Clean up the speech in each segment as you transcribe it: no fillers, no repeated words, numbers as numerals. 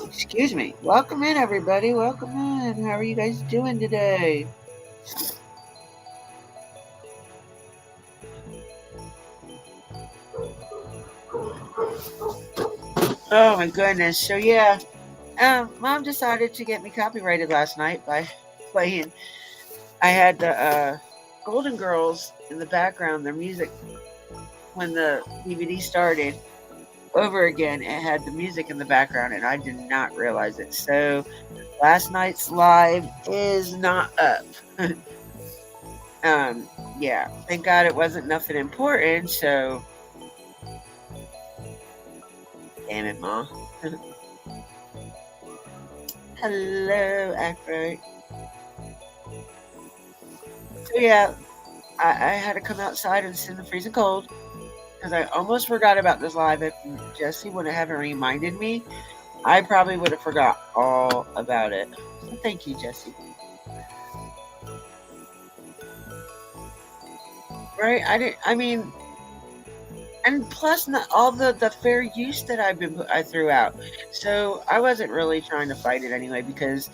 Excuse me. Welcome in, everybody. Welcome in. How are you guys doing today? Oh my goodness. So yeah, Mom decided to get me copyrighted last night by playing. I had the Golden Girls in the background, their music when the DVD started over again. It had the music in the background, and I did not realize it. So last night's live is not up. um, yeah, thank God it wasn't nothing important. So, damn it, Mom. Hello, Afro. So yeah, I had to come outside and sit in the freezing cold because I almost forgot about this live. If Jesse would have reminded me, I probably would have forgot all about it. So thank you, Jesse. Right? I didn't. I mean, and plus not all the fair use that I threw out. So I wasn't really trying to fight it anyway because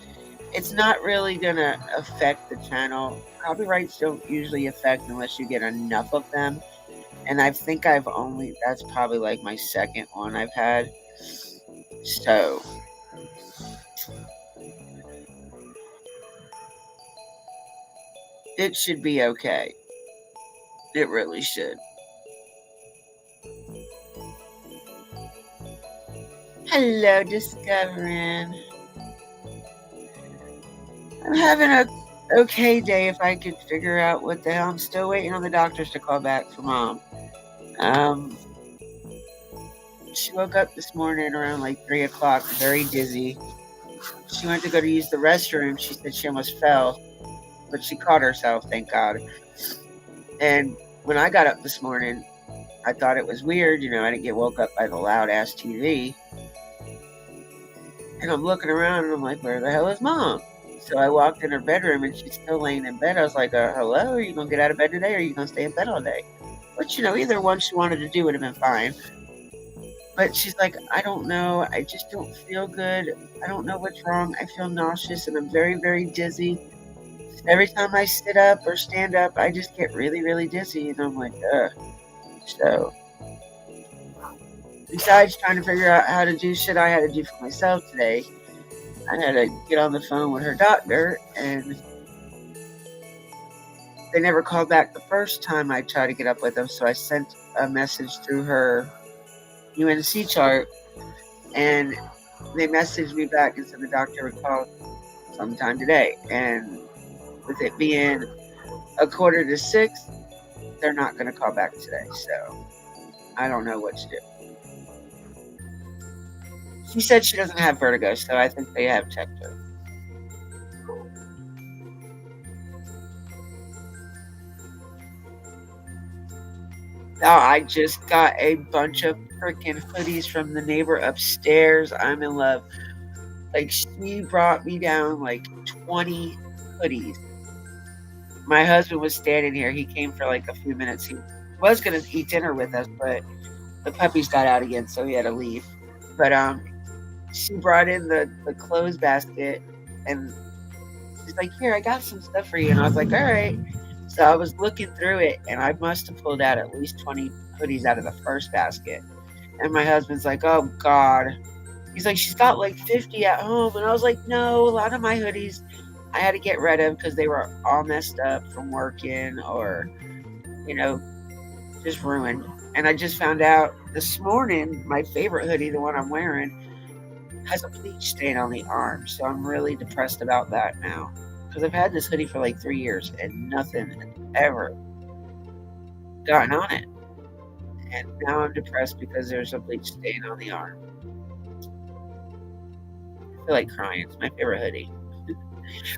it's not really gonna affect the channel. Copyrights don't usually affect unless you get enough of them. And I think that's probably like my second one I've had. So it should be okay. It really should. Hello, Discovering. I'm having a okay day if I could figure out what the hell. I'm still waiting on the doctors to call back for Mom. Um, she woke up this morning around like 3 o'clock, very dizzy. She went to go to use the restroom. She said she almost fell, but she caught herself, thank God. And when I got up this morning, I thought it was weird. I didn't get woke up by the loud ass TV. And I'm looking around and I'm like, where the hell is Mom? So I walked in her bedroom and she's still laying in bed. I was like, hello, are you going to get out of bed today or are you going to stay in bed all day? Which, either one she wanted to do would have been fine. But she's like, I don't know. I just don't feel good. I don't know what's wrong. I feel nauseous and I'm very, very dizzy. Every time I sit up or stand up, I just get really, really dizzy. And I'm like, ugh. So, besides trying to figure out how to do shit I had to do for myself today, I had to get on the phone with her doctor, and they never called back the first time I tried to get up with them. So I sent a message through her UNC chart, and they messaged me back and said the doctor would call sometime today. And with it being 5:45, they're not going to call back today. So I don't know what to do. She said she doesn't have vertigo, so I think they have checked her. Now I just got a bunch of freaking hoodies from the neighbor upstairs. I'm in love. Like, she brought me down like 20 hoodies. My husband was standing here. He came for like a few minutes. He was gonna eat dinner with us, but the puppies got out again, so he had to leave. But she brought in the clothes basket, and she's like, "Here, I got some stuff for you." And I was like, "All right." So I was looking through it, and I must have pulled out at least 20 hoodies out of the first basket. And my husband's like, "Oh God." He's like, "She's got like 50 at home." And I was like, "No, a lot of my hoodies I had to get rid of because they were all messed up from working or, you know, just ruined." And I just found out this morning my favorite hoodie, the one I'm wearing, has a bleach stain on the arm. So I'm really depressed about that now because I've had this hoodie for like 3 years and nothing has ever gotten on it. And now I'm depressed because there's a bleach stain on the arm. I feel like crying. It's my favorite hoodie.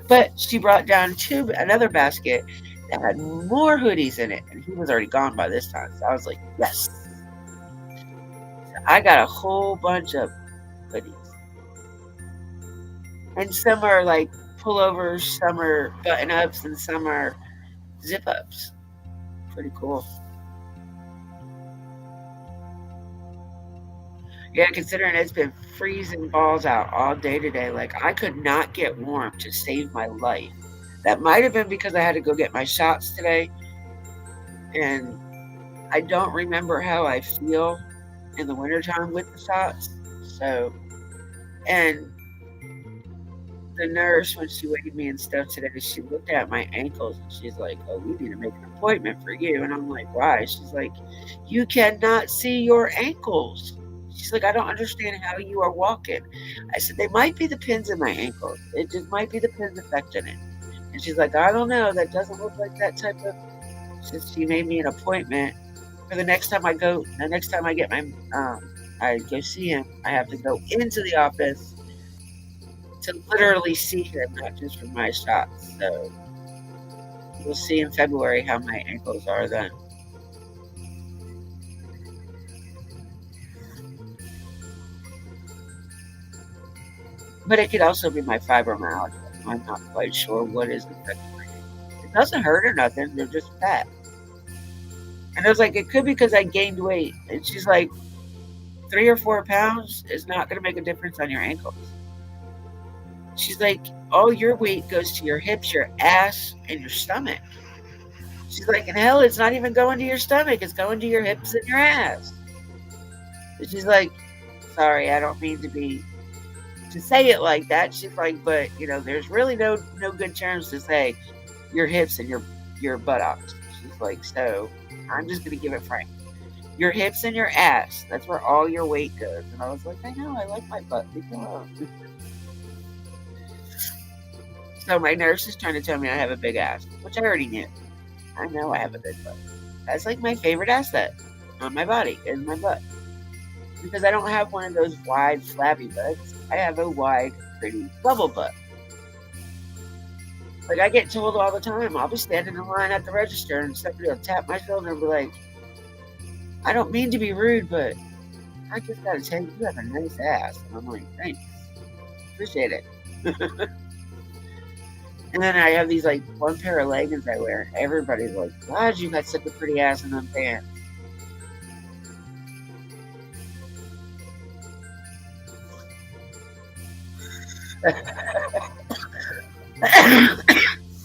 But she brought down another basket that had more hoodies in it, and he was already gone by this time. So I was like, yes, I got a whole bunch of hoodies, and some are like pullovers, some are button ups, and some are zip ups. Pretty cool. Yeah, considering it's been freezing balls out all day today, like I could not get warm to save my life. That might have been because I had to go get my shots today, and I don't remember how I feel in the wintertime with the shots. So, and the nurse, when she weighed me and stuff today, she looked at my ankles and she's like, "Oh, we need to make an appointment for you." And I'm like, "Why?" She's like, "You cannot see your ankles." She's like, "I don't understand how you are walking." I said, "They might be the pins in my ankles. It just might be the pins affecting it." And she's like, "I don't know. That doesn't look like that type of." She made me an appointment for the next time I go. The next time I get my, I go see him. I have to go into the office to literally see him, not just for my shots. So we'll see in February how my ankles are then. But it could also be my fibromyalgia. I'm not quite sure what is affecting my ankles. It doesn't hurt or nothing. They're just fat. And I was like, it could be because I gained weight. And she's like, 3 or 4 pounds is not going to make a difference on your ankles. She's like, all your weight goes to your hips, your ass, and your stomach. She's like, and hell, it's not even going to your stomach. It's going to your hips and your ass. And she's like, sorry, I don't mean to say it like that. She's like, but there's really no good terms to say your hips and your buttocks. She's like, so I'm just gonna give it frank. Your hips and your ass. That's where all your weight goes. And I was like, I know, I like my butt. Leave me alone. So my nurse is trying to tell me I have a big ass, which I already knew. I know I have a big butt. That's like my favorite asset on my body is my butt. Because I don't have one of those wide, flabby butts. I have a wide, pretty bubble butt. Like I get told all the time, I'll be standing in line at the register and somebody will tap my shoulder and be like, I don't mean to be rude, but I just gotta tell you, you have a nice ass. And I'm like, thanks. Appreciate it. And then I have these like one pair of leggings I wear. Everybody's like, God, you got such a pretty ass in them pants.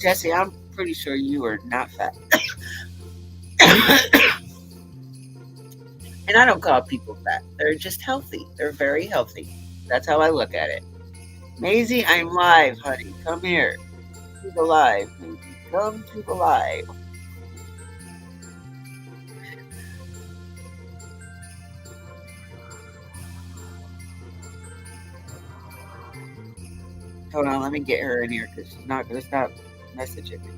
Jesse, I'm pretty sure you are not fat. And I don't call people fat. They're just healthy. They're very healthy. That's how I look at it. Maisie, I'm live, honey. Come here. To the live, Maisie. Come to the live. Hold on, let me get her in here because she's not going to stop messaging me.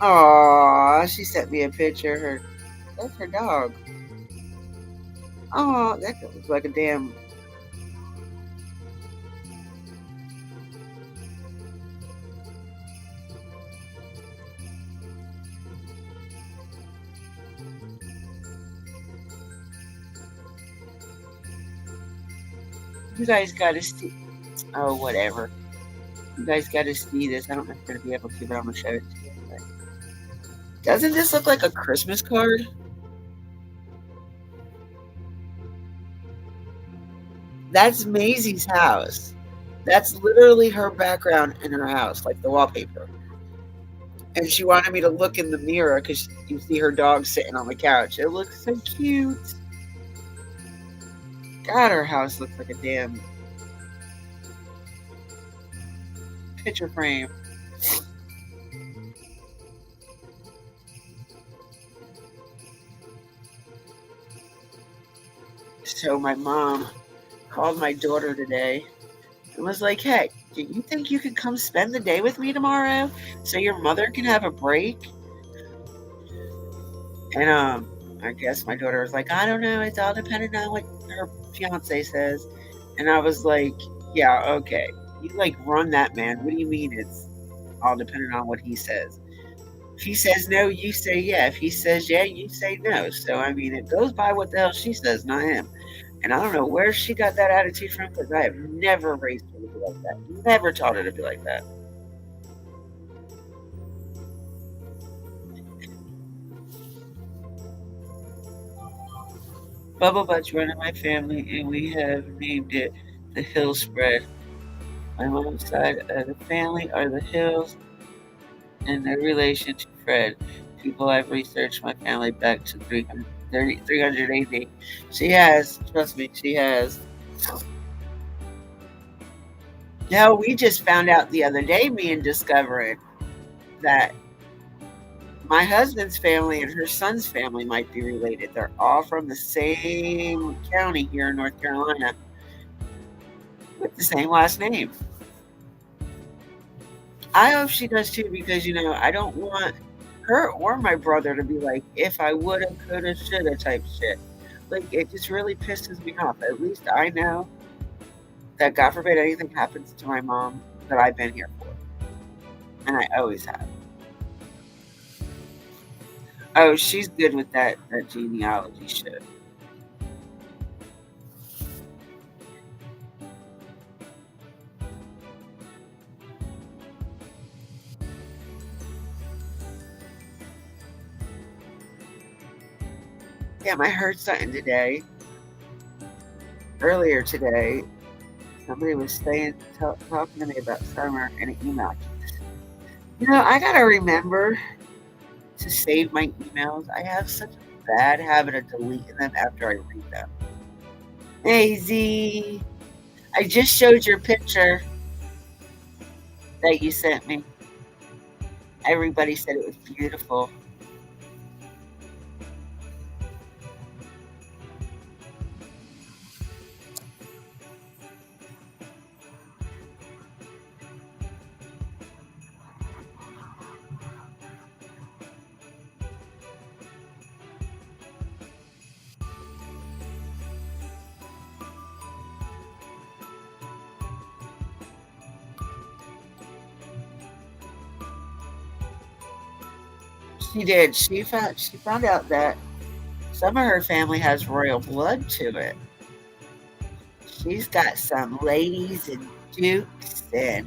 Aw, she sent me a picture. That's her dog. Aw, that looks like a damn. You guys gotta see. Oh, whatever. You guys gotta see this. I don't know if I'm gonna be able to, but I'm gonna show it to you. But doesn't this look like a Christmas card? That's Maisie's house. That's literally her background in her house, like the wallpaper. And she wanted me to look in the mirror because you see her dog sitting on the couch. It looks so cute. God, her house looks like a damn picture frame. So my mom called my daughter today and was like, "Hey, do you think you could come spend the day with me tomorrow so your mother can have a break?" And I guess my daughter was like, "I don't know. It's all dependent on what her fiance says." And I was like, "Yeah, okay. You like run that man. What do you mean it's all dependent on what he says? If he says no, you say yeah. If he says yeah, you say no. So I mean, it goes by what the hell she says, not him." And I don't know where she got that attitude from because I have never raised her to be like that. Never taught her to be like that. Bubble Butt's run in my family, and we have named it the Hill Spread. My mom's side of the family are the Hills, and their relation to Fred. People I've researched my family back to 300 AD. She has, trust me, she has. No, we just found out the other day, me and discovering that my husband's family and her son's family might be related. They're all from the same county here in North Carolina with the same last name. I hope she does too because, I don't want her or my brother to be like, if I woulda, coulda, shoulda type shit. Like, it just really pisses me off. At least I know that God forbid anything happens to my mom that I've been here for. And I always have. Oh, she's good with that genealogy shit. Damn, I heard something today. Earlier today, somebody was talking to me about summer in an email. I gotta remember to save my emails. I have such a bad habit of deleting them after I read them. Hey Z, I just showed your picture that you sent me. Everybody said it was beautiful. She did. She found out that some of her family has royal blood to it. She's got some ladies and dukes and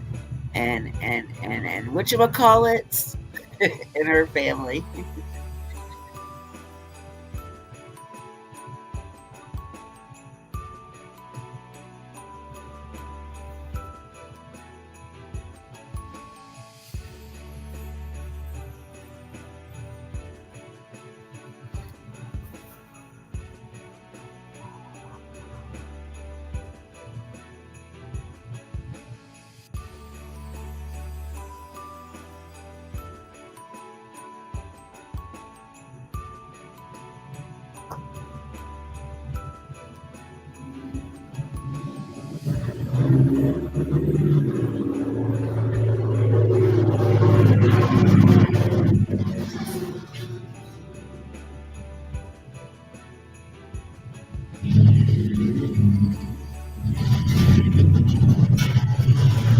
whatchamacallits in her family.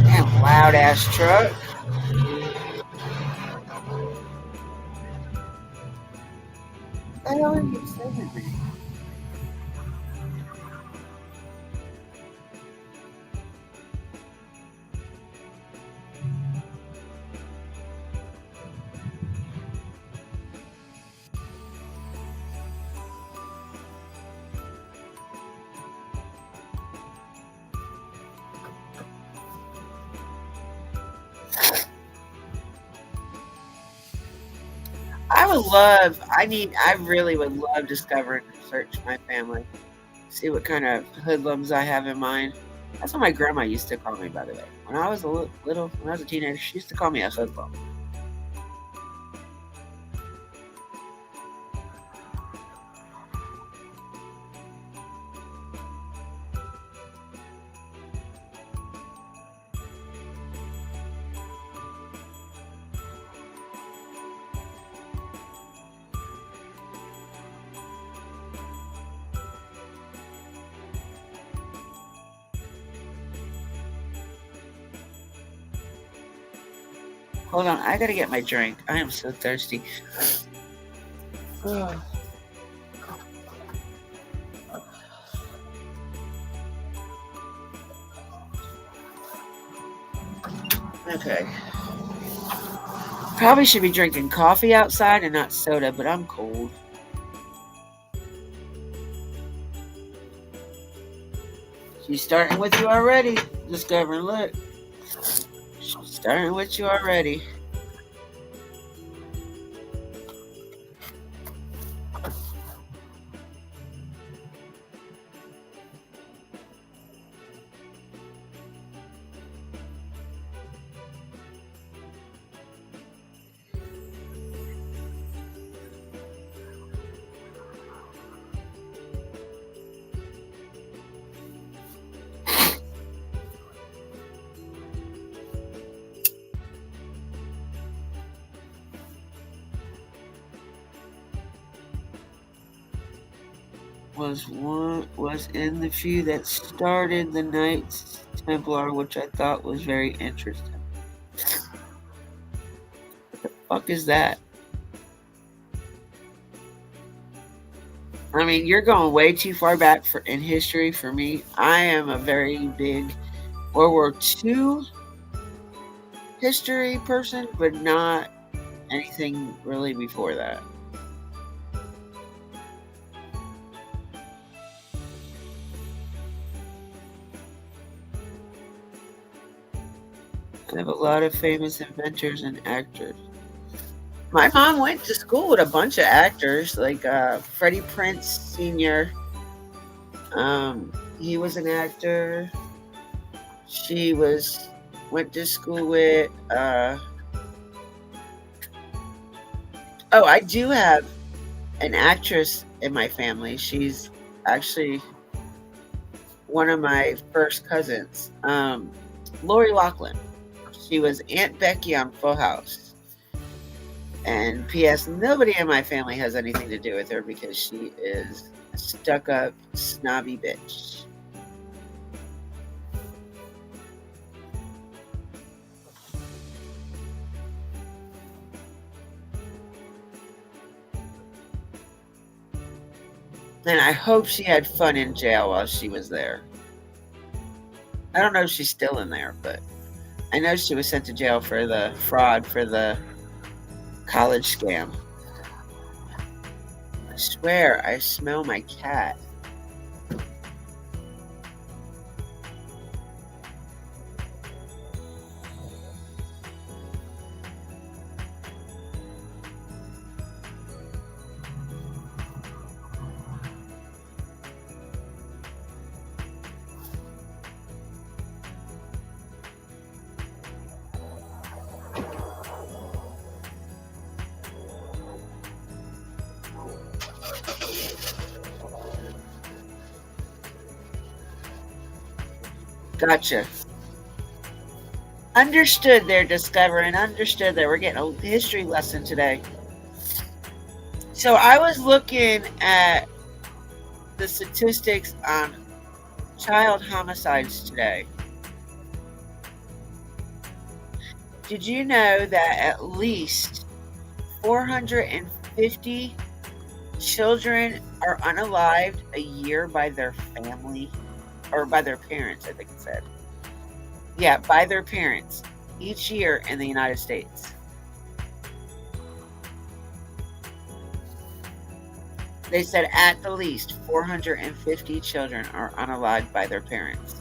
Damn loud ass truck. What the hell are you saying, man? I really would love discovering and search my family. See what kind of hoodlums I have in mind. That's what my grandma used to call me, by the way. When I was a little, when I was a teenager, she used to call me a hoodlum. Hold on, I gotta get my drink. I am so thirsty. Ugh. Okay. Probably should be drinking coffee outside and not soda, but I'm cold. She's starting with you already. Discovering, look. She's starting with you already. Was in the few that started the Knights Templar, which I thought was very interesting. What the fuck is that? I mean, you're going way too far back in history for me. I am a very big World War II history person, but not anything really before that. I have a lot of famous inventors and actors. My mom went to school with a bunch of actors, like Freddie Prinze Sr. He was an actor. She went to school with. Oh, I do have an actress in my family. She's actually one of my first cousins, Lori Loughlin. She was Aunt Becky on Full House. And P.S. Nobody in my family has anything to do with her because she is a stuck-up, snobby bitch. And I hope she had fun in jail while she was there. I don't know if she's still in there, but I know she was sent to jail for the fraud for the college scam. I swear, I smell my cat. Gotcha. Understood there, Discovering. Understood there. We're getting a history lesson today. So I was looking at the statistics on child homicides today. Did you know that at least 450 children are unalived a year by their family? Or by their parents, I think it said. Yeah, by their parents each year in the United States. They said at the least 450 children are unalived by their parents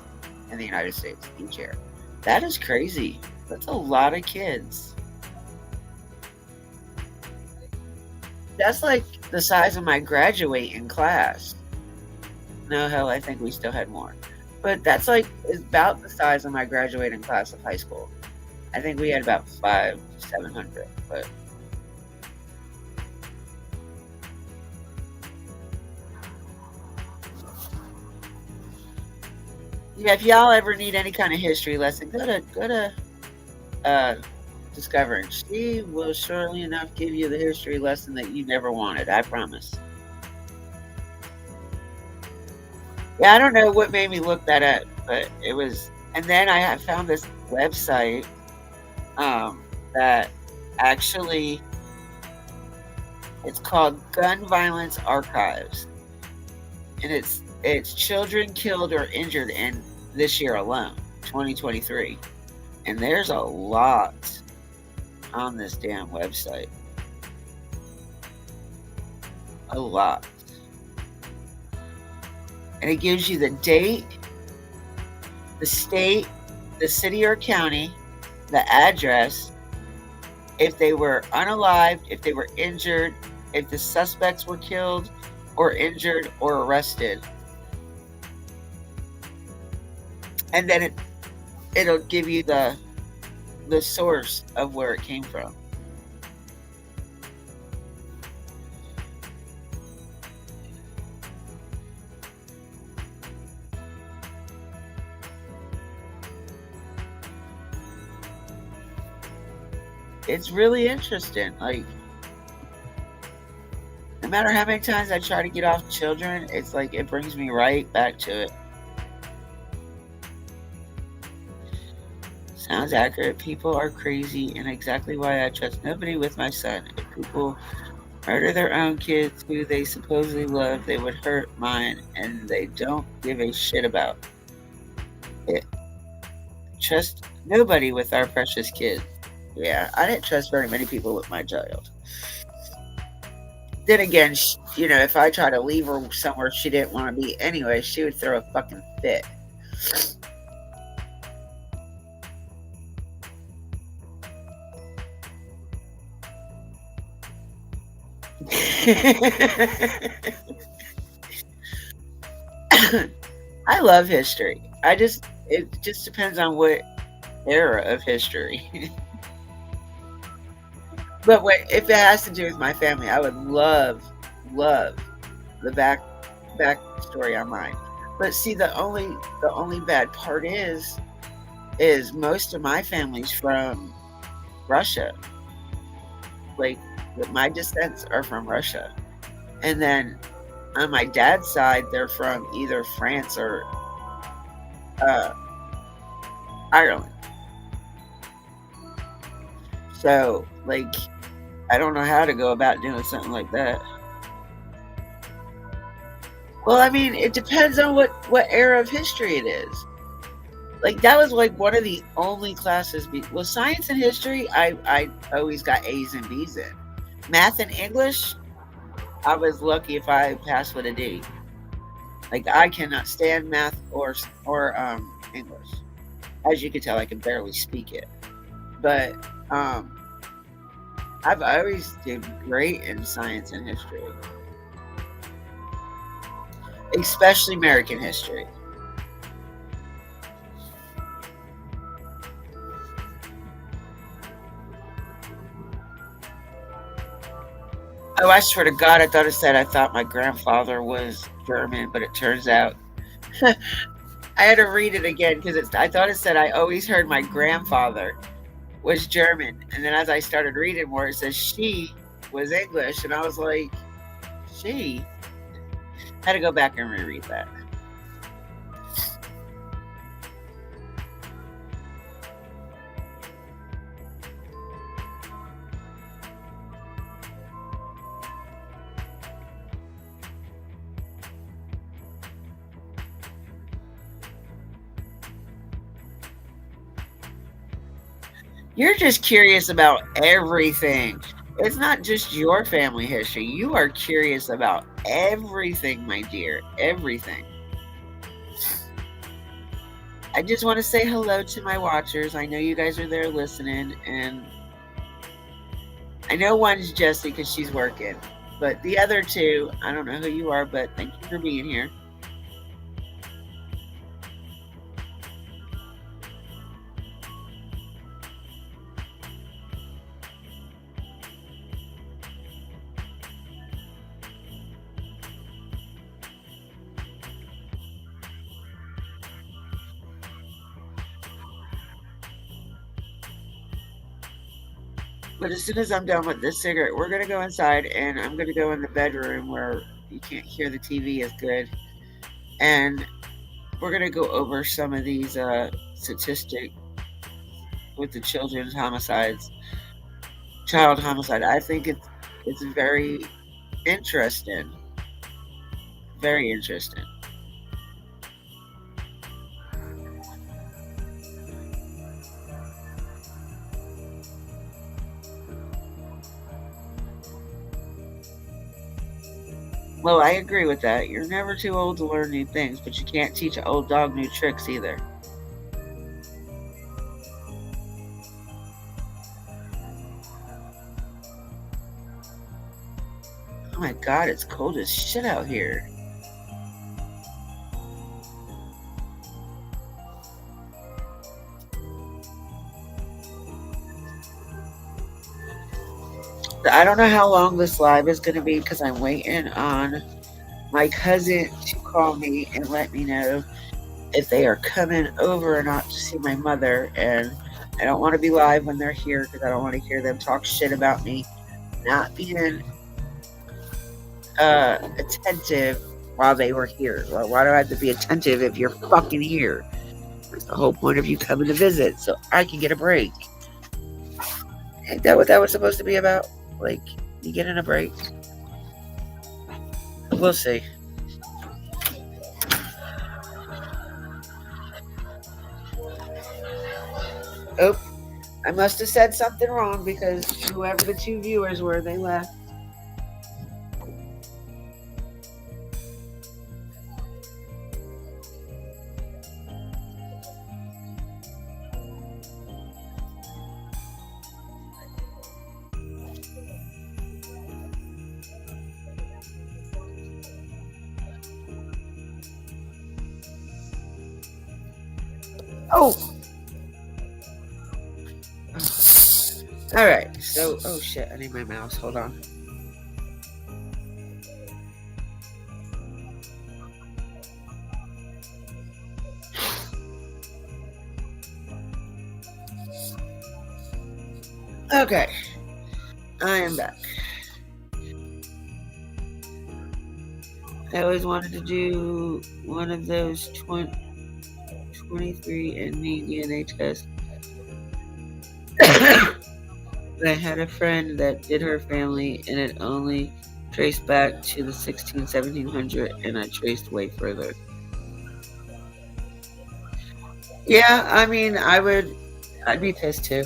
in the United States each year. That is crazy. That's a lot of kids. That's like the size of my graduating class. No, hell, I think we still had more. But that's like about the size of my graduating class of high school. I think we had about 700. But yeah, if y'all ever need any kind of history lesson, go to Discovering. She will surely enough give you the history lesson that you never wanted. I promise. Yeah, I don't know what made me look that up, but it was. And then I found this website. that actually, it's called Gun Violence Archives, and it's children killed or injured in this year alone, 2023. And there's a lot on this damn website. A lot. And it gives you the date, the state, the city or county, the address, if they were unalived, if they were injured, if the suspects were killed or injured or arrested. And then it'll give you the source of where it came from. It's really interesting. Like, no matter how many times I try to get off children, it's like it brings me right back to it. Sounds accurate. People are crazy, and exactly why I trust nobody with my son. If people murder their own kids who they supposedly love, they would hurt mine, and they don't give a shit about it. Trust nobody with our precious kids. Yeah, I didn't trust very many people with my child. Then again, if I try to leave her somewhere she didn't want to be anyway, she would throw a fucking fit. I love history. It just depends on what era of history. But if it has to do with my family, I would love the backstory on mine. But see, the only bad part is most of my family's from Russia. Like, my descents are from Russia, and then on my dad's side, they're from either France or Ireland. So, like, I don't know how to go about doing something like that. Well, I mean, it depends on what era of history it is. Like, that was like one of the only classes. Well, science and history, I always got A's and B's in. Math and English, I was lucky if I passed with a D. Like, I cannot stand math or English. As you can tell, I can barely speak it. But I've always did great in science and history, especially American history. Oh, I swear to God, I thought my grandfather was German, but it turns out I had to read it again because I thought it said I always heard my grandfather was German, and then as I started reading more, it says she was English, and I was like, she? I had to go back and reread that. You're just curious about everything. It's not just your family history. You are curious about everything, my dear. Everything. I just want to say hello to my watchers. I know you guys are there listening, and I know one's Jessie because she's working. But the other two, I don't know who you are, but thank you for being here. But as soon as I'm done with this cigarette, we're going to go inside, and I'm going to go in the bedroom where you can't hear the TV as good. And we're going to go over some of these statistics with the child homicide. I think it's very interesting, very interesting. Well, I agree with that. You're never too old to learn new things, but you can't teach an old dog new tricks either. Oh my god, it's cold as shit out here. I don't know how long this live is going to be because I'm waiting on my cousin to call me and let me know if they are coming over or not to see my mother. And I don't want to be live when they're here because I don't want to hear them talk shit about me not being attentive while they were here. Well, why do I have to be attentive if you're fucking here? That's the whole point of you coming to visit, so I can get a break. Ain't that what that was supposed to be about? Like, you getting a break? We'll see. Oh, I must have said something wrong because whoever the two viewers were, they left. Oh! Alright, so, oh shit, I need my mouse. Hold on. Okay, I am back. I always wanted to do one of those 23andMe DNA tests. I had a friend that did her family, and it only traced back to the 1700, and I traced way further. Yeah, I mean, I'd be pissed too.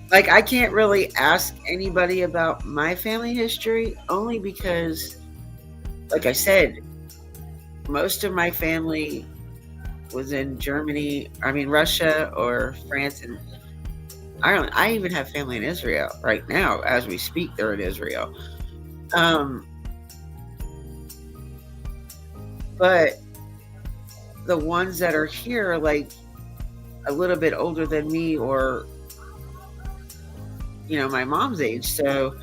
Like, I can't really ask anybody about my family history, only because, like I said, most of my family was in Germany, Russia or France and Ireland. I even have family in Israel right now. As we speak, they're in Israel. But the ones that are here are like a little bit older than me or, my mom's age. So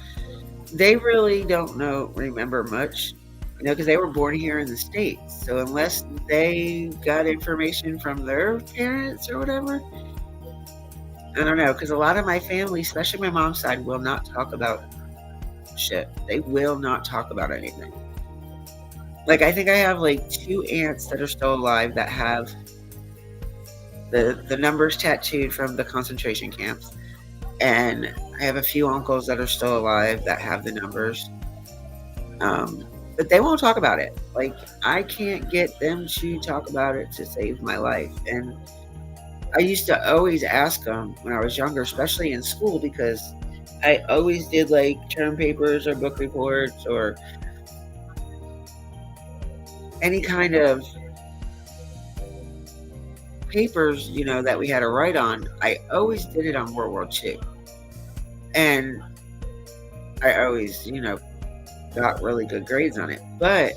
they really don't remember much, because they were born here in the States. So unless they got information from their parents or whatever, I don't know. Because a lot of my family, especially my mom's side, will not talk about shit. They will not talk about anything. Like, I think I have like 2 aunts that are still alive that have the numbers tattooed from the concentration camps. And I have a few uncles that are still alive that have the numbers. But they won't talk about it. Like, I can't get them to talk about it to save my life. And I used to always ask them when I was younger, especially in school, because I always did like term papers or book reports or any kind of papers, that we had to write on. I always did it on World War II. And I always, got really good grades on it. But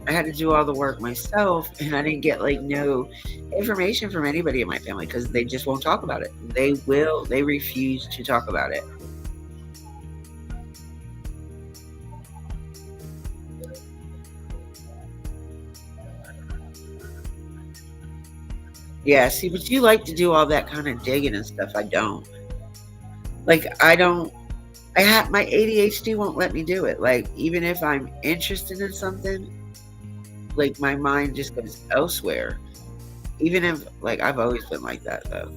I had to do all the work myself, and I didn't get no information from anybody in my family because they just won't talk about it. They refuse to talk about it. Yeah, see, but you like to do all that kind of digging and stuff. I don't. Like, my ADHD won't let me do it. Like, even if I'm interested in something, like, my mind just goes elsewhere. Even if, like, I've always been like that, though.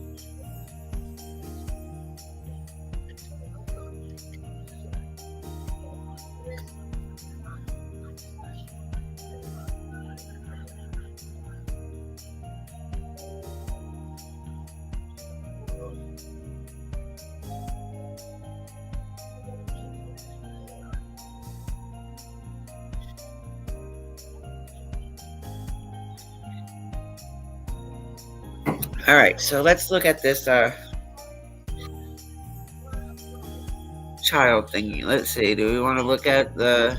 All right, so let's look at this child thingy. Let's see. Do we want to look at the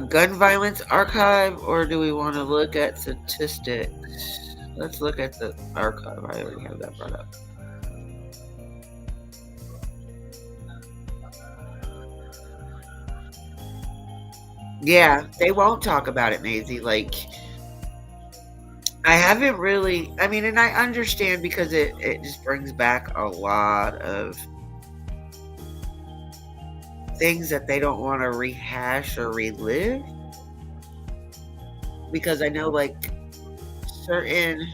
gun violence archive, or do we want to look at statistics? Let's look at the archive. I already have that brought up. Yeah, they won't talk about it, Maisie. Like, I haven't really. I mean, and I understand because it just brings back a lot of things that they don't want to rehash or relive. Because I know, like, certain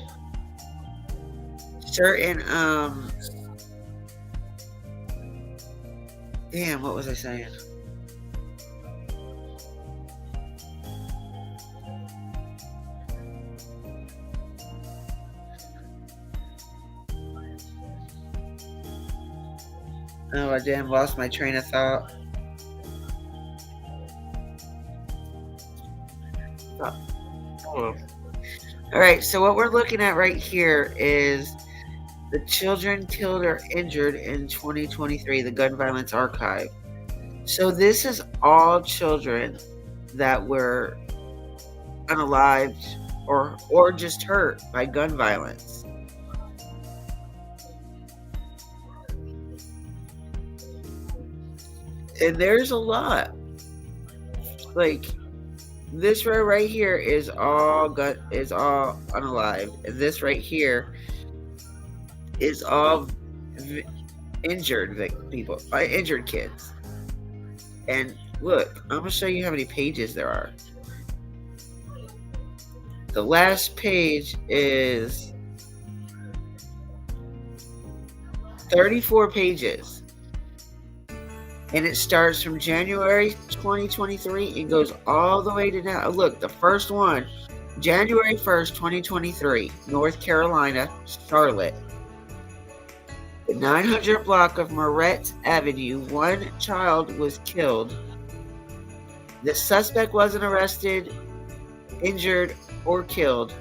damn, what was I saying? Oh, I damn lost my train of thought. Oh. All right, so what we're looking at right here is the children killed or injured in 2023, the Gun Violence Archive. So this is all children that were unalived or just hurt by gun violence. And there's a lot. Like, this row right here is all unalived, and this right here is all injured people, injured kids. And look, I'm gonna show you how many pages there are. The last page is 34 pages. And it starts from January 2023 and goes all the way to now. Look, the first one, January 1st, 2023, North Carolina, Charlotte. The 900 block of Moretz Avenue, one child was killed. The suspect wasn't arrested, injured, or killed.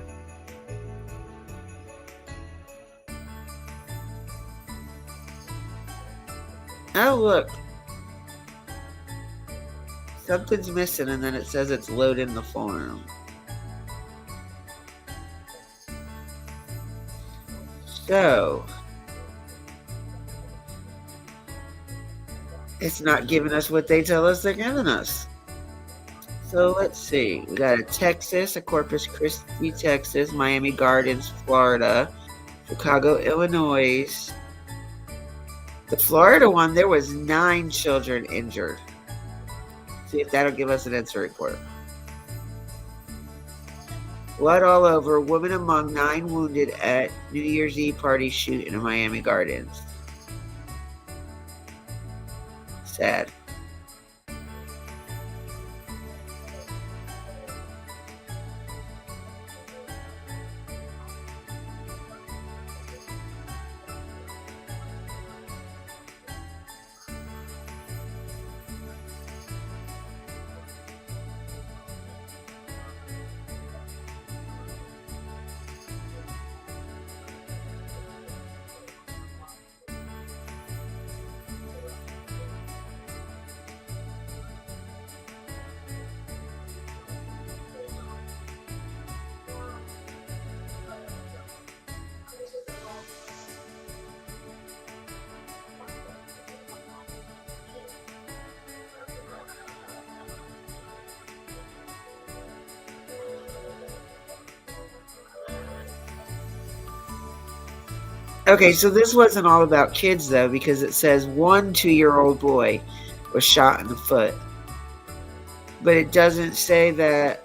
Oh, look. Something's missing, and then it says it's loading the form. So, it's not giving us what they tell us they're giving us. So let's see. We got a Texas, a Corpus Christi, Texas, Miami Gardens, Florida, Chicago, Illinois. The Florida one, there was 9 children injured. See if that'll give us an incident report. Blood all over, woman among 9 wounded at New Year's Eve party shoot in Miami Gardens. Sad. Okay, so this wasn't all about kids, though, because it says one 2-year-old boy was shot in the foot. but it doesn't say that.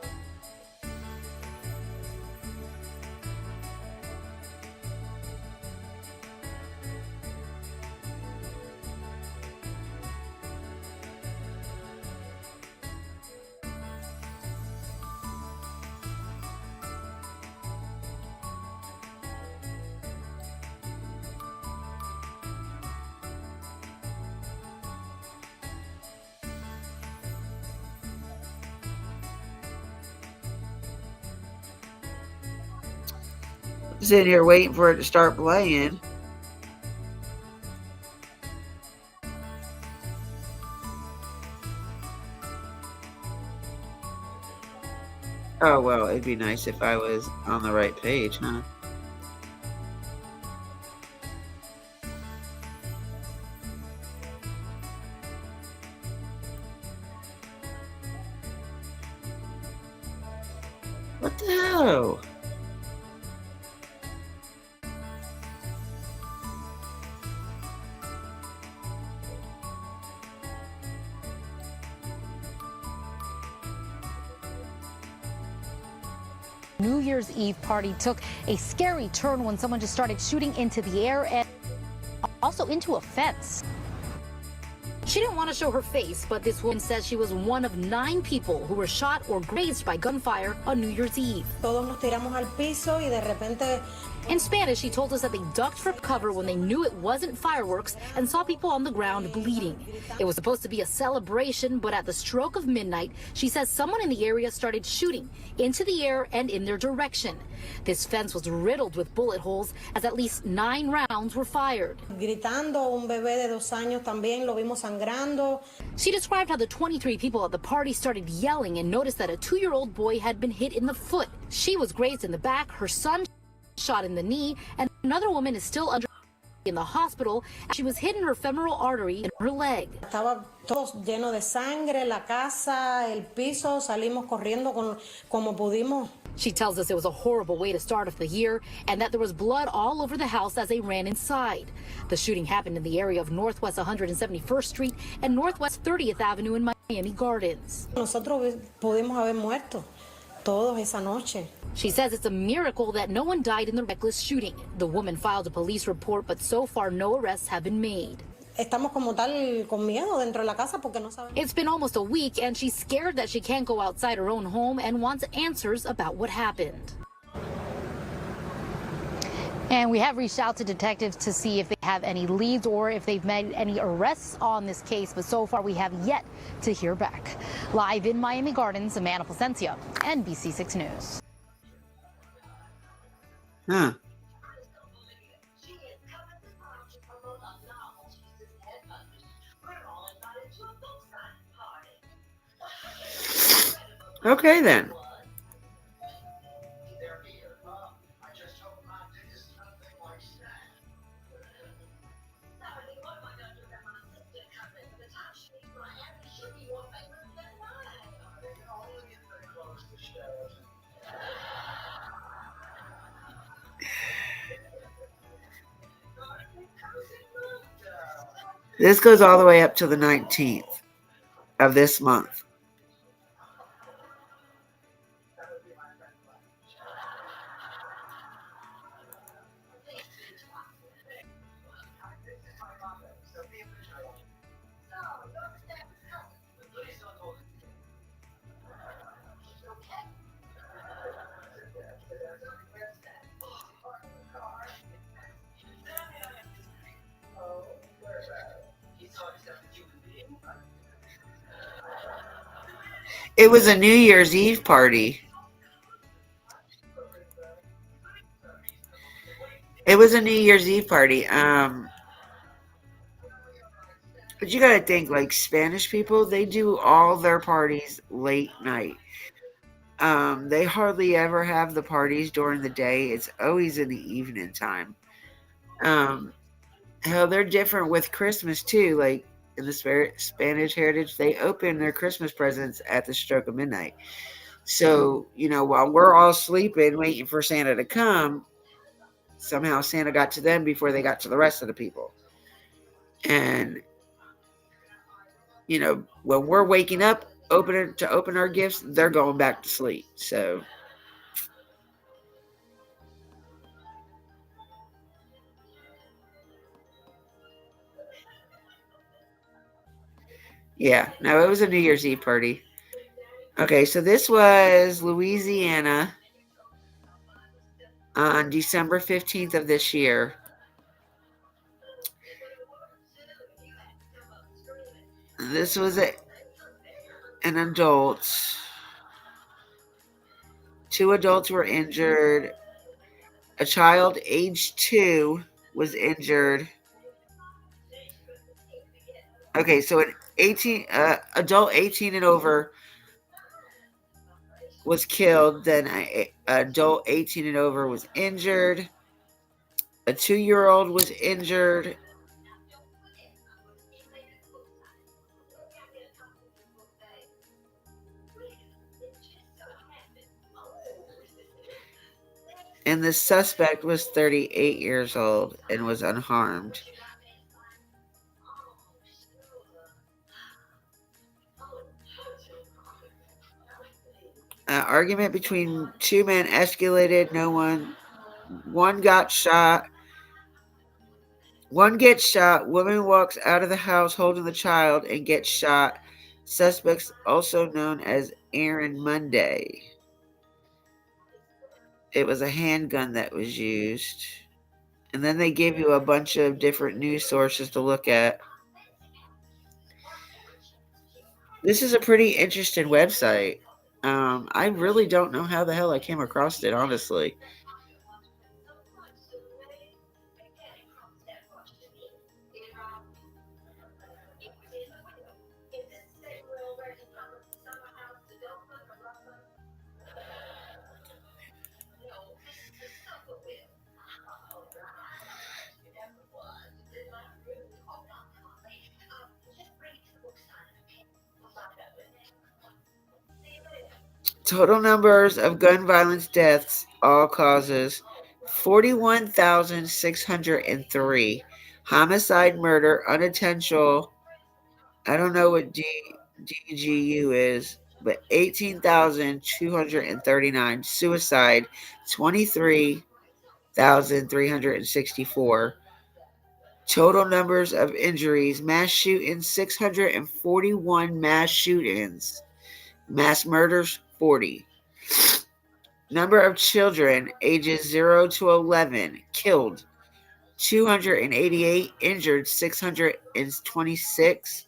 Sitting here waiting for it to start playing. Oh, well, it'd be nice if I was on the right page, huh? What the hell? New Year's Eve party took a scary turn when someone just started shooting into the air and also into a fence. She didn't want to show her face, but this woman says she was one of 9 people who were shot or grazed by gunfire on New Year's Eve. Todos nos tiramos al piso y de repente. In Spanish, she told us that they ducked for cover when they knew it wasn't fireworks and saw people on the ground bleeding. It was supposed to be a celebration, but at the stroke of midnight, she says someone in the area started shooting into the air and in their direction. This fence was riddled with bullet holes as at least 9 rounds were fired. Gritando, un bebé de 2 años también lo vimos sangrando. She described how the 23 people at the party started yelling and noticed that a 2-year-old boy had been hit in the foot. She was grazed in the back, her son shot in the knee, and another woman is still under in the hospital. She was hit in her femoral artery in her leg. Estaba todo lleno de sangre, la casa, el piso, salimos corriendo como pudimos. She tells us it was a horrible way to start off the year and that there was blood all over the house as they ran inside. The shooting happened in the area of Northwest 171st Street and Northwest 30th Avenue in Miami Gardens. Nosotros pudimos haber muerto todos esa noche. She says it's a miracle that no one died in the reckless shooting. The woman filed a police report, but so far no arrests have been made. Estamos como tal con miedo dentro de la casa porque no sabemos. It's been almost a week and she's scared that she can't go outside her own home and wants answers about what happened. And we have reached out to detectives to see if they have any leads or if they've made any arrests on this case, but so far we have yet to hear back. Live in Miami Gardens, Amanda Placencia, NBC6 News. Huh. Okay, then. This goes all the way up to the 19th of this month. It was a New Year's Eve party. It was a New Year's Eve party. But you gotta think, like Spanish people, they do all their parties late night. They hardly ever have the parties during the day. It's always in the evening time. Hell, they're different with Christmas too. Like in the Spanish heritage, they open their Christmas presents at the stroke of midnight. So, while we're all sleeping, waiting for Santa to come, somehow Santa got to them before they got to the rest of the people. And, when we're waking up, open our gifts, they're going back to sleep. So yeah, no, it was a New Year's Eve party. Okay, so this was Louisiana on December 15th of this year. This was an adult. 2 adults were injured. A child age 2 was injured. Okay, so an adult 18 and over was killed. Then an adult 18 and over was injured. A 2-year-old was injured. And the suspect was 38 years old and was unharmed. Argument between 2 men escalated. One got shot. One gets shot. Woman walks out of the house holding the child and gets shot. Suspects also known as Aaron Monday. It was a handgun that was used. And then they give you a bunch of different news sources to look at. This is a pretty interesting website. I really don't know how the hell I came across it, honestly. Total numbers of gun violence deaths, all causes, 41,603. Homicide, murder, unintentional, I don't know what DGU is, but 18,239. Suicide, 23,364. Total numbers of injuries, mass shootings, 641 mass shootings. Mass murders, 40. Number of children ages 0 to 11 killed, 288, injured, 626.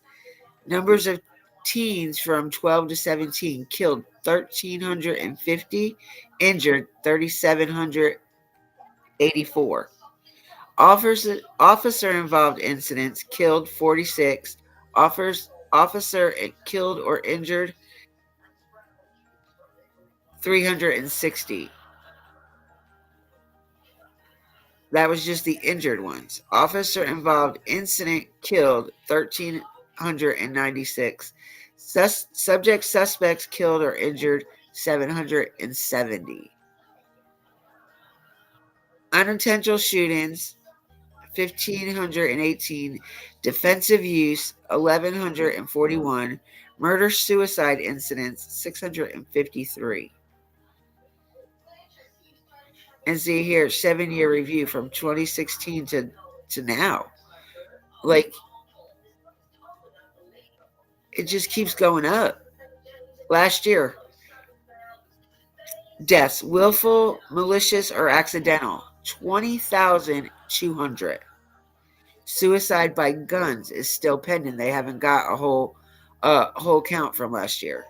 Numbers of teens from 12 to 17 killed, 1,350, injured, 3,784. Officer involved incidents killed, 46. Officer killed or injured, 360. That was just the injured ones. Officer involved incident killed, 1,396. Suspects killed or injured, 770. Unintentional shootings, 1,518. Defensive use, 1,141. Murder suicide incidents, 653. And see here, 7-year review from 2016 to now. Like, it just keeps going up. Last year, deaths, willful, malicious, or accidental, 20,200. Suicide by guns is still pending. They haven't got a whole count from last year.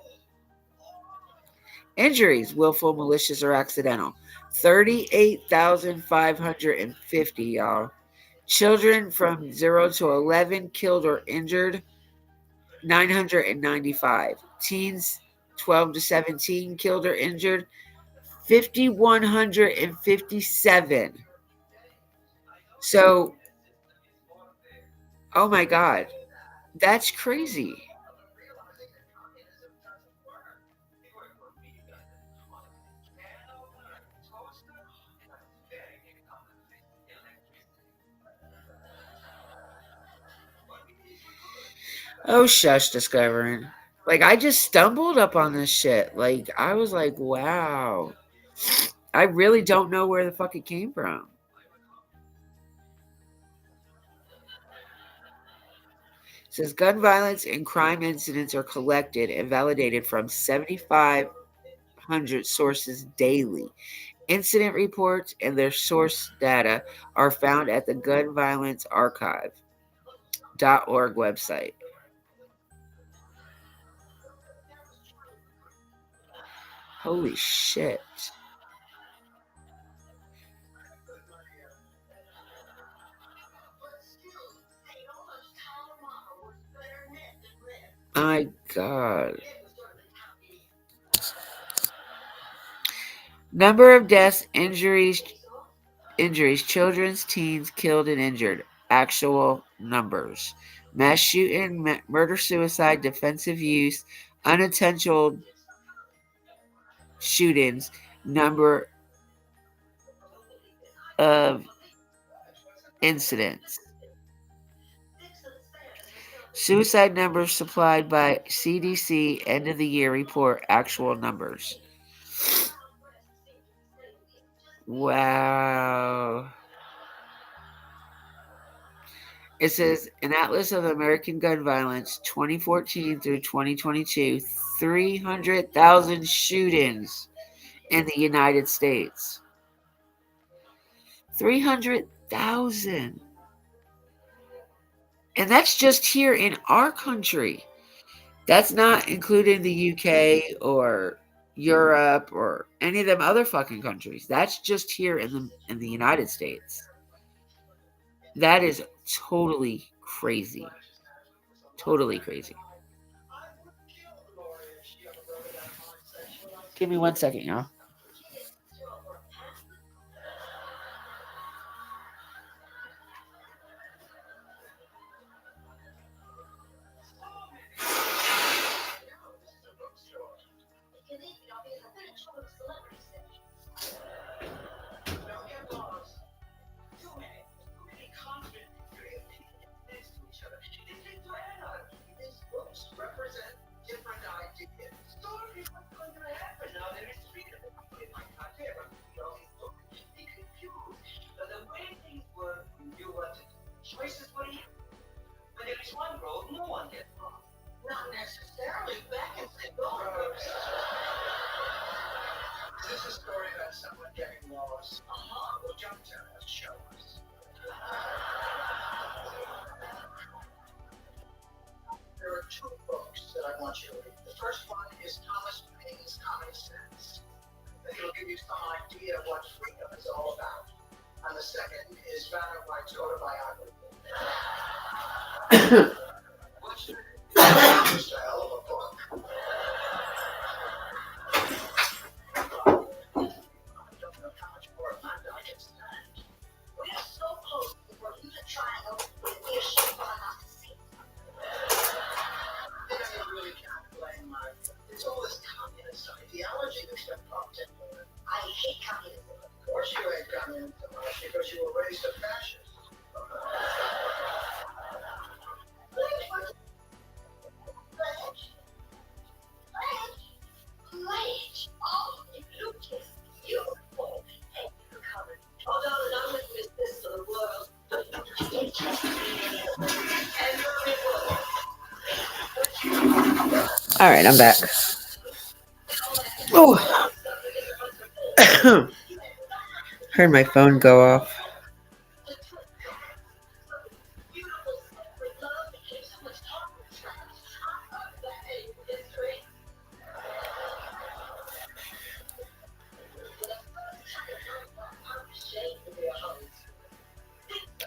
Injuries, willful, malicious, or accidental, 38,550, y'all. Children from 0 to 11 killed or injured, 995. Teens 12 to 17 killed or injured, 5,157. So, oh my God, that's crazy. Oh, shush, discovering. Like, I just stumbled up on this shit. Like, I was like, wow. I really don't know where the fuck it came from. It says gun violence and crime incidents are collected and validated from 7,500 sources daily. Incident reports and their source data are found at the Gun Violence Archive.org website. Holy shit. My God. Number of deaths, injuries, children's, teens killed and injured. Actual numbers. Mass shooting, murder, suicide, defensive use, unintentional shootings, number of incidents. Suicide numbers supplied by CDC end of the year report actual numbers. Wow. It says an atlas of American gun violence 2014 through 2022, 300,000 shootings in the United States. 300,000. And that's just here in our country. That's not including the UK or Europe or any of them other fucking countries. That's just here in the United States. That is totally crazy. Totally crazy. Give me 1 second, y'all. All right, I'm back. Oh, heard my phone go off.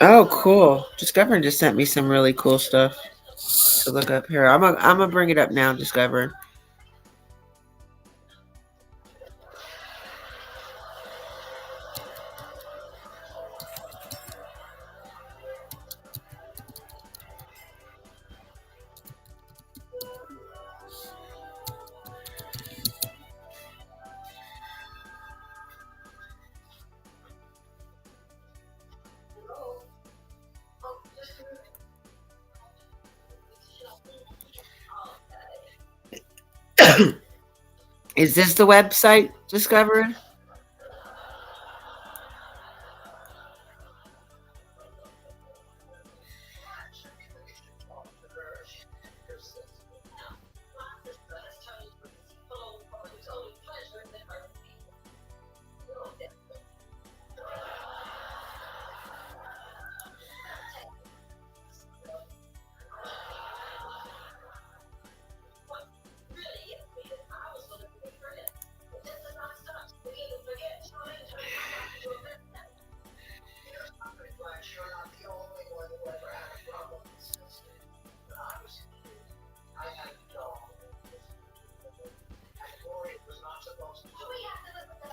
Oh, cool. Discovery just sent me some really cool stuff to look up here. I'm gonna bring it up now, Discover. Is this the website discovered?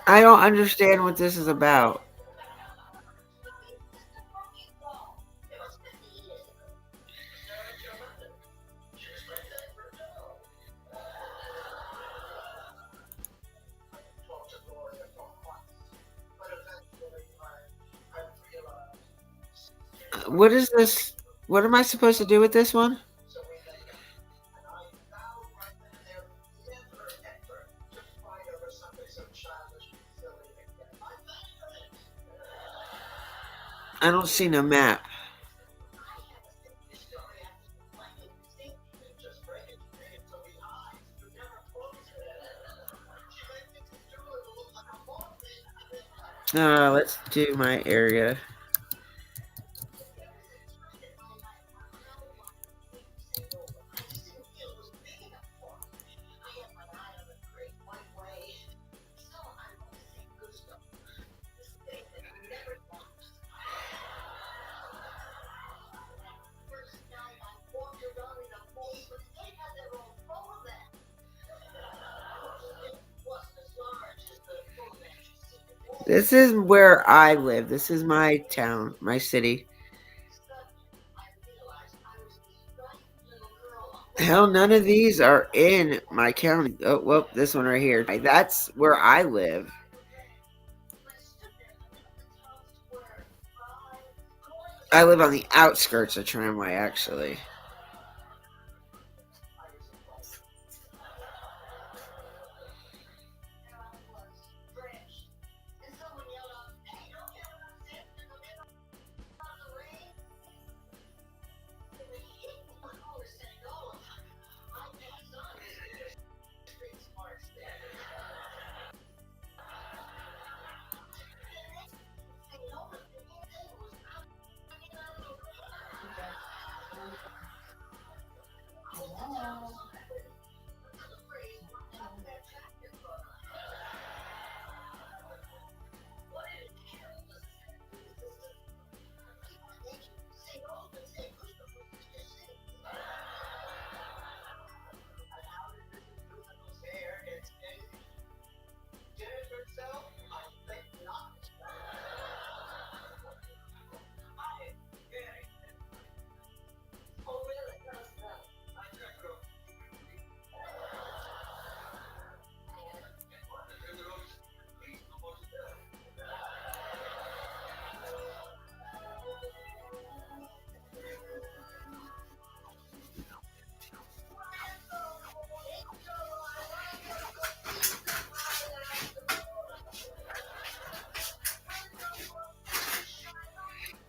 I don't understand what this is about. What is this? What am I supposed to do with this one? I don't see no map. Let's do my area. This is where I live. This is my town, my city. Hell, none of these are in my county. Oh, well, this one right here. That's where I live. I live on the outskirts of Tramway, actually.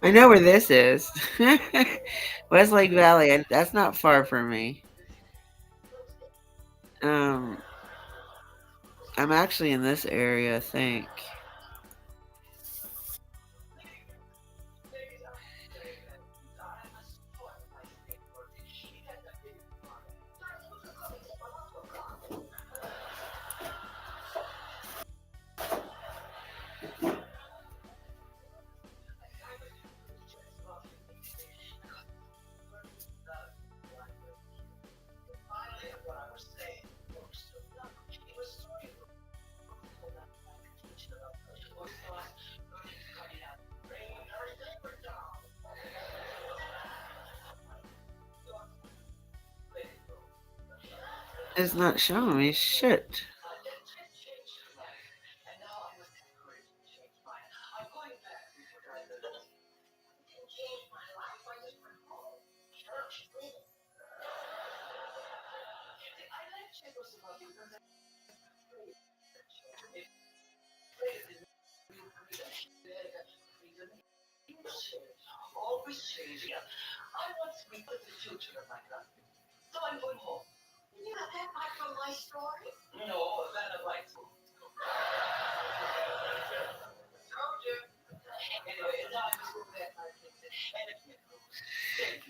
I know where this is. Westlake Valley. That's not far from me. Um, I'm actually in this area, I think. It's not showing me shit.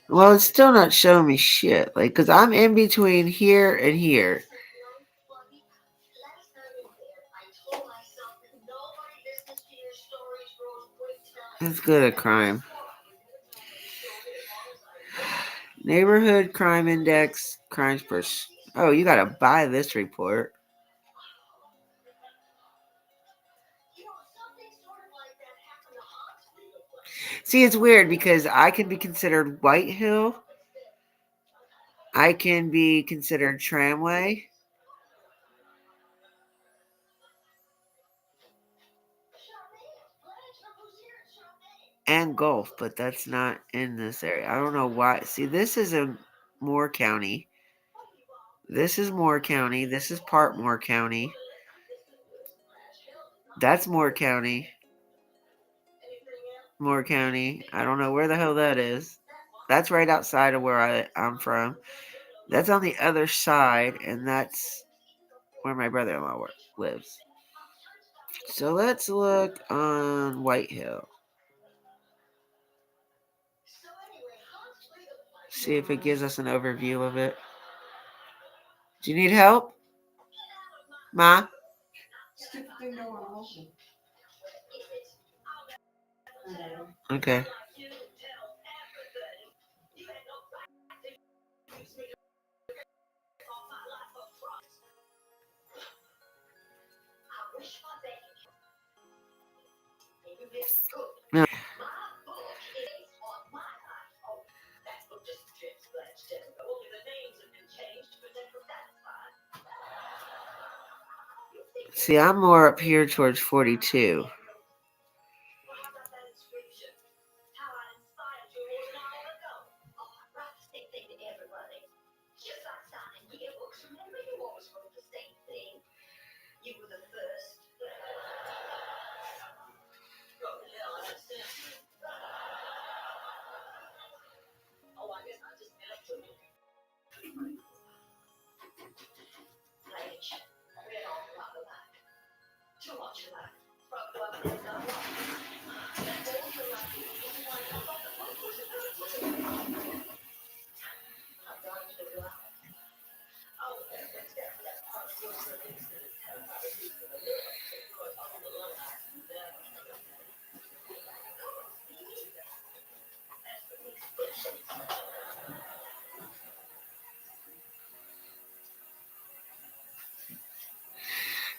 Well, it's still not showing me shit. Like, because I'm in between here and here. Let's go to crime. Neighborhood crime index, crimes per. Oh, you gotta buy this report. See, it's weird because I can be considered White Hill. I can be considered Tramway. And Gulf, but that's not in this area. I don't know why. See, this is in Moore County. This is Moore County. This is part Moore County. That's Moore County. Moore County. I don't know where the hell that is. That's right outside of where I'm from. That's on the other side, and that's where my brother-in-law lives. So let's look on White Hill. See if it gives us an overview of it. Do you need help? Ma? Okay. No. See, I'm more up here towards 42.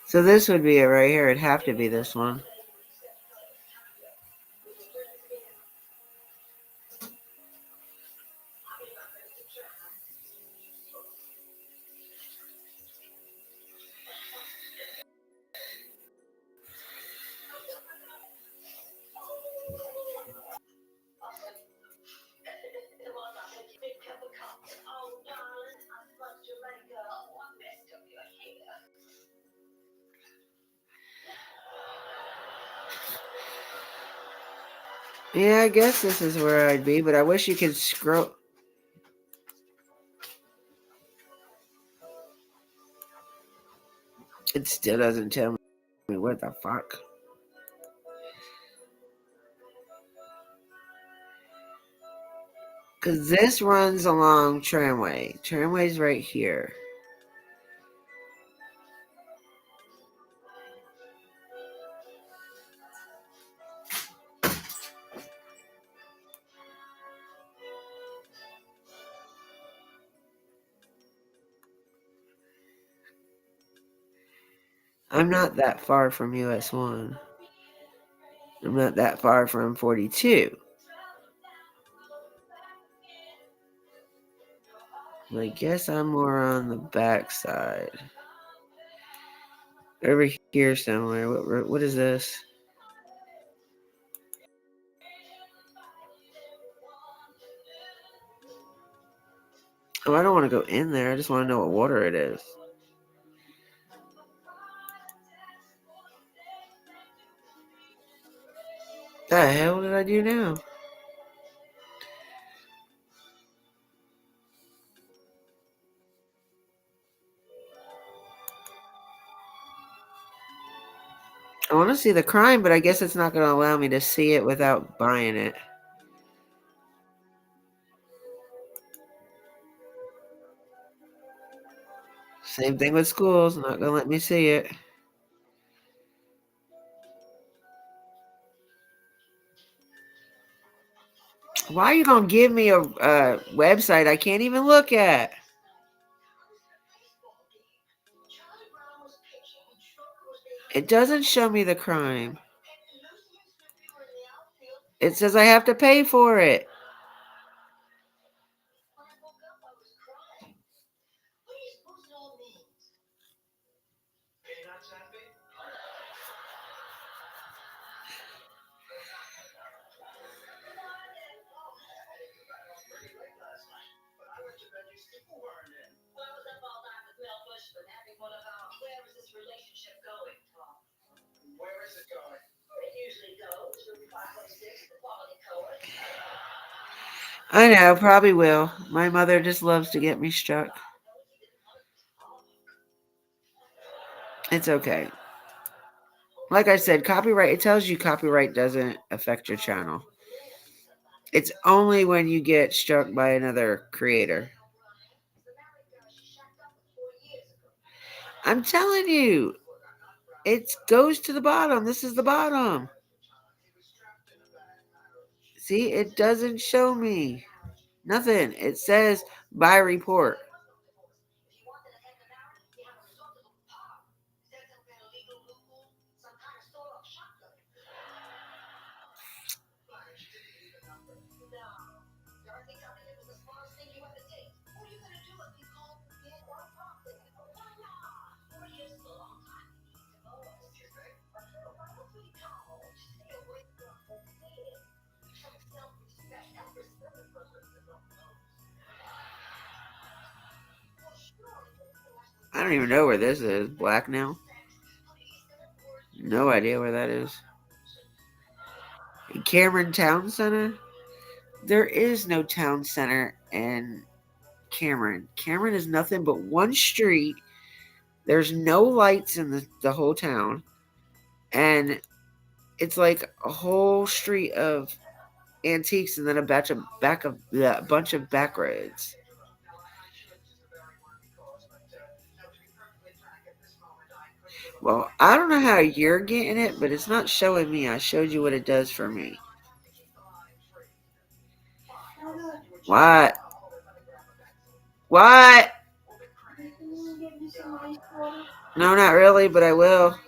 So this would be it right here. It'd have to be this one. Yeah, I guess this is where I'd be, but I wish you could scroll. It still doesn't tell me what the fuck. Because this runs along Tramway. Tramway's right here. I'm not that far from US 1. I'm not that far from 42. I guess I'm more on the back side. Over here somewhere. What is this? Oh, I don't want to go in there. I just want to know what water it is. The hell did I do now? want to see the crime, but I guess it's not going to allow me to see it without buying it. Same thing with schools. Not going to let me see it. Why are you going to give me a website I can't even look at? It doesn't show me the crime. It says I have to pay for it. I know, probably will. My mother just loves to get me struck. It's okay. Like I said, copyright, it tells you copyright doesn't affect your channel. It's only when you get struck by another creator. I'm telling you, it goes to the bottom. This is the bottom. See, it doesn't show me nothing. It says by report. I don't even know where this is. Blacknell? No idea where that is. Cameron Town Center? There is no town center in Cameron. Cameron is nothing but one street. There's no lights in the whole town. And it's like a whole street of antiques and then a bunch of back roads. Well, I don't know how you're getting it, but it's not showing me. I showed you what it does for me. What? What? No, not really, but I will.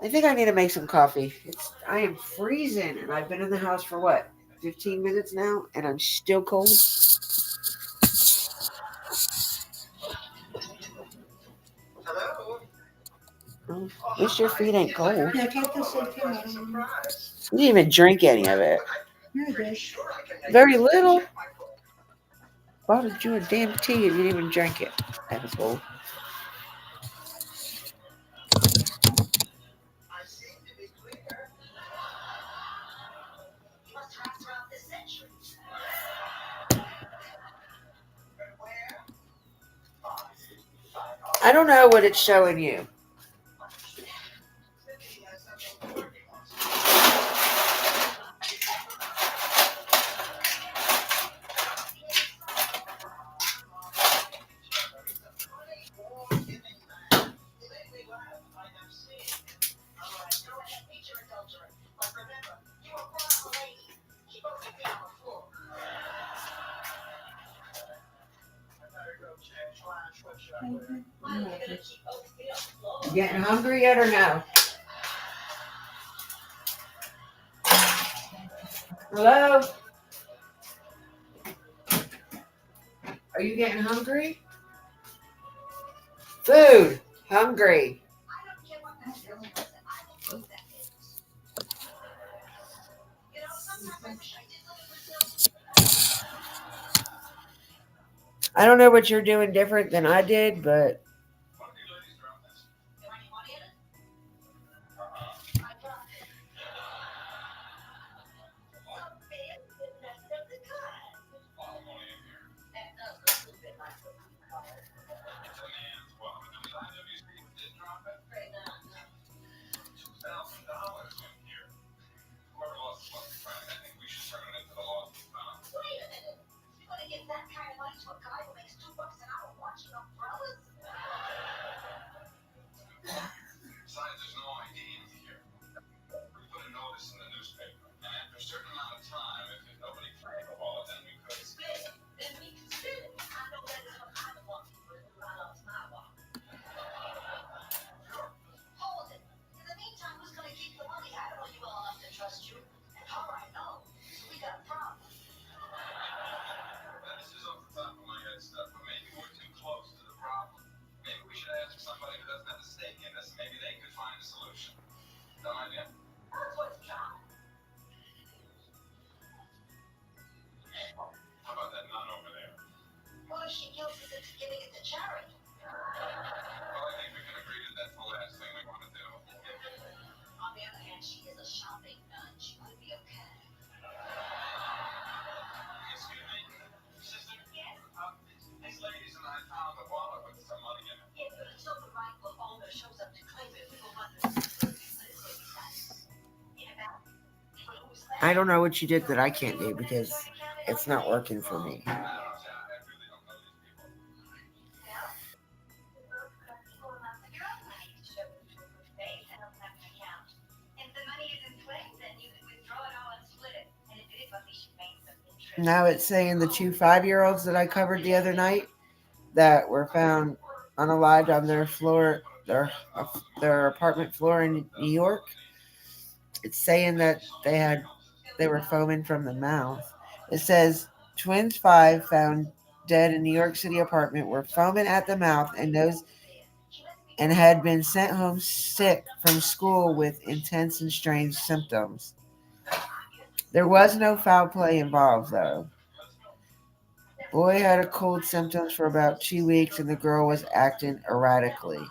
I think I need to make some coffee. I am freezing, and I've been in the house for what, 15 minutes now, and I'm still cold. Oh, at least your feet ain't cold. You didn't even drink any of it. Very little. Bought you a damn tea and you didn't even drink it. Asshole. I don't know what it's showing you. Getting hungry yet or no? Hello? Are you getting hungry? Food. Hungry. I don't know what you're doing different than I did, but I don't know what you did that I can't do because it's not working for me. Now it's saying the two 5-year-olds that I covered the other night that were found unalived on their floor, their apartment floor in New York. It's saying that they were foaming from the mouth. It says twins 5 found dead in New York City apartment were foaming at the mouth and had been sent home sick from school with intense and strange symptoms. There was no foul play involved though. Boy had a cold symptoms for about 2 weeks and the girl was acting erratically.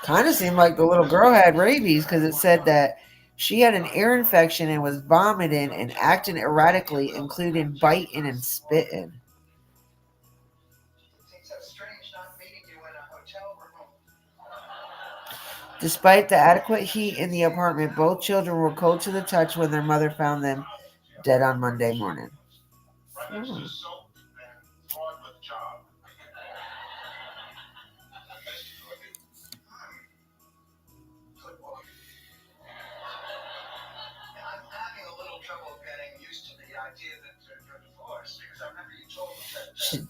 Kind of seemed like the little girl had rabies because it said that she had an ear infection and was vomiting and acting erratically, including biting and spitting. Despite the adequate heat in the apartment, both children were cold to the touch when their mother found them dead on Monday morning. Hmm.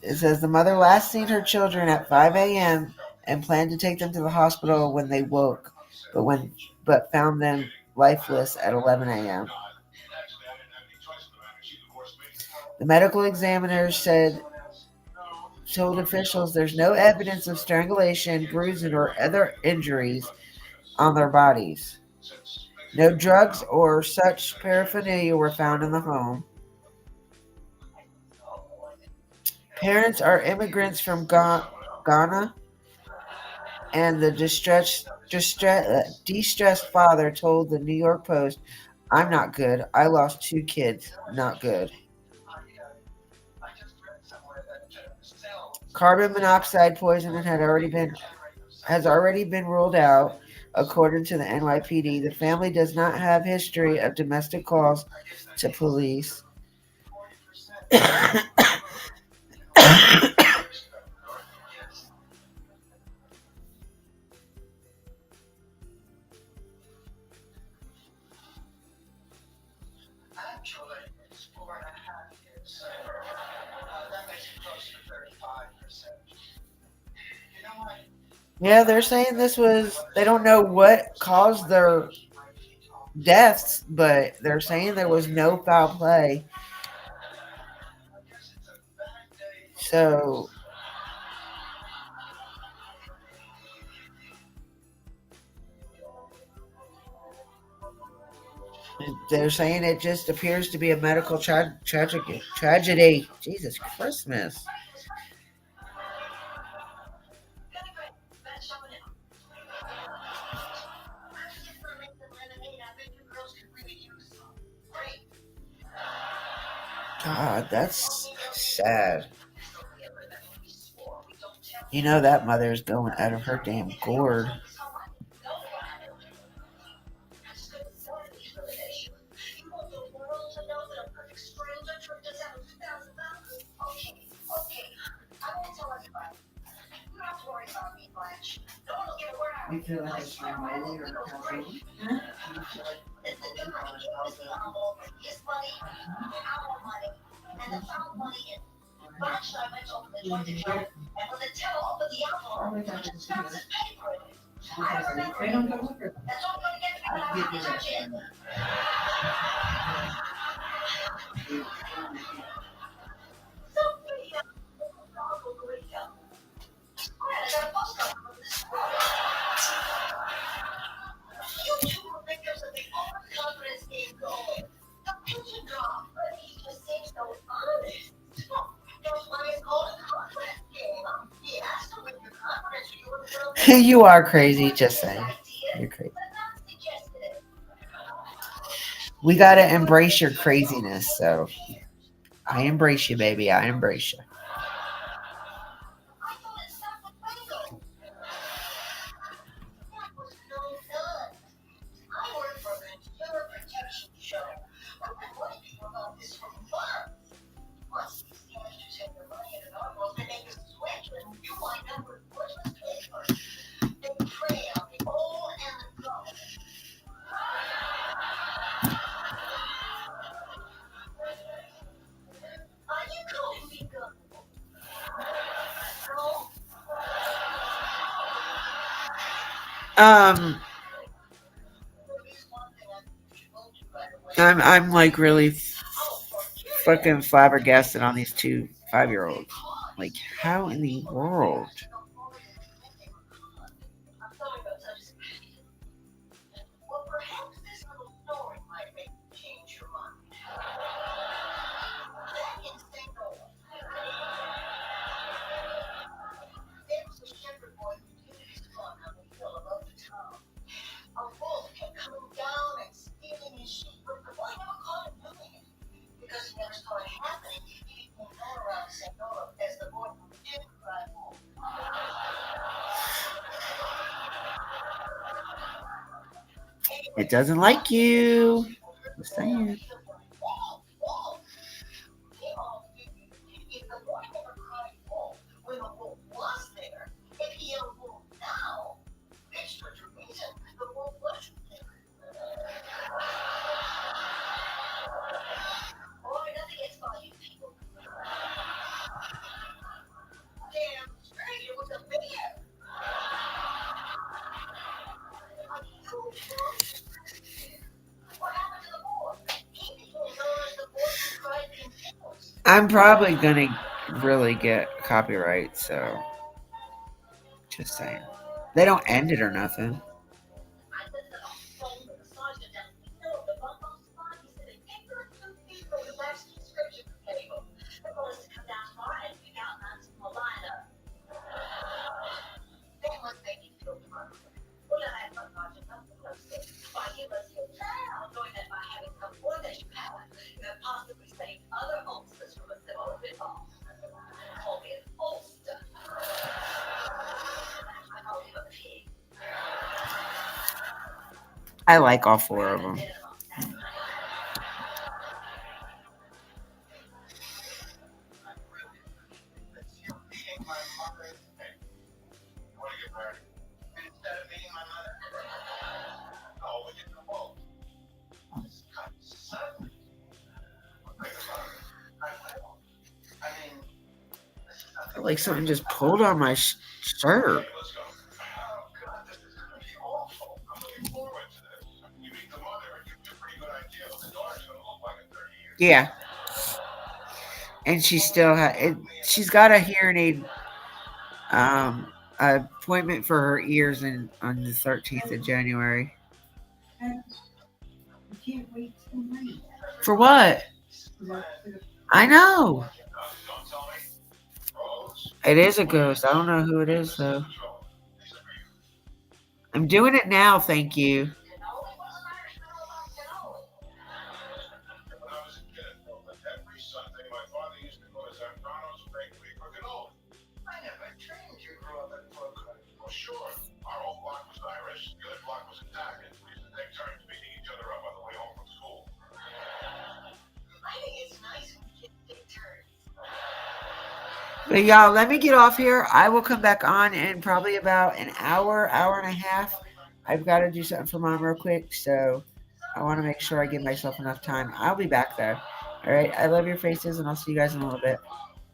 It says the mother last seen her children at 5 a.m. and planned to take them to the hospital when they woke, but found them lifeless at 11 a.m. The medical examiner told officials there's no evidence of strangulation, bruising, or other injuries on their bodies. No drugs or such paraphernalia were found in the home. Parents are immigrants from Ghana, and the distressed father told the New York Post, "I'm not good. I lost 2 kids. Not good." Carbon monoxide poisoning has already been ruled out, according to the NYPD. The family does not have history of domestic calls to police. Yeah, they're saying they don't know what caused their deaths, but they're saying there was no foul play. So they're saying it just appears to be a medical tragedy. Jesus Christmas. God, that's sad. You know that mother's going out of her damn gourd. You feel like it's reminding or comforting? You are crazy, just saying. You're crazy. We gotta embrace your craziness, so I embrace you, baby. I embrace you. Um, I'm like really fucking flabbergasted on these two 5-year-olds. Like, how in the world? It doesn't like you. Just saying. I'm probably gonna really get copyright, so just saying. They don't end it or nothing. I like all 4 of them. Like something just pulled on my shirt. Yeah, and she still had. She's got a hearing aid appointment for her ears on the 13th of January. For what? I know. It is a ghost. I don't know who it is though. I'm doing it now, thank you. But y'all, let me get off here. I will come back on in probably about an hour, hour and a half. I've got to do something for mom real quick, so I want to make sure I give myself enough time. I'll be back there. All right. I love your faces, and I'll see you guys in a little bit.